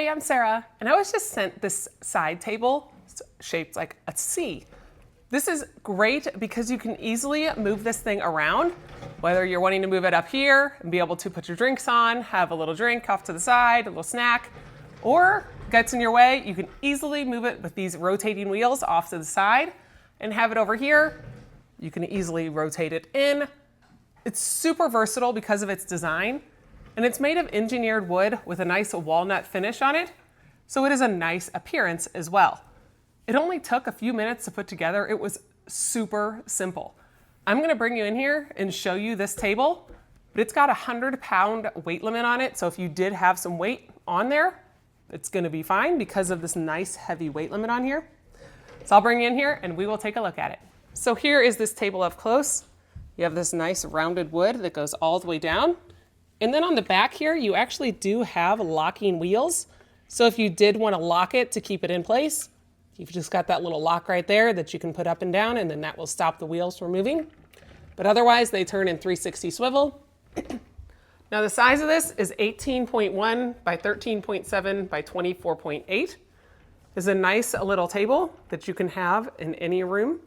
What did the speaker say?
Hey, I'm Sarah, and I was just sent this side table shaped like a C. This is great because you can easily move this thing around, whether you're wanting to move it up here and be able to put your drinks on, have a little drink off to the side, a little snack, or gets in your way, you can easily move it with these rotating wheels off to the side and have it over here. You can easily rotate it in. It's super versatile because of its design. And it's made of engineered wood with a nice walnut finish on it, so it is a nice appearance as well. It only took a few minutes to put together. It was super simple. I'm gonna bring you in here and show you this table, but it's got a 100-pound weight limit on it, so if you did have some weight on there, it's gonna be fine because of this nice heavy weight limit on here. So I'll bring you in here and we will take a look at it. So here is this table up close. You have this nice rounded wood that goes all the way down. And then on the back here, you actually do have locking wheels. So if you did want to lock it to keep it in place, you've just got that little lock right there that you can put up and down, and then that will stop the wheels from moving. But otherwise, they turn in 360 swivel. Now the size of this is 18.1 by 13.7 by 24.8. It's a nice little table that you can have in any room.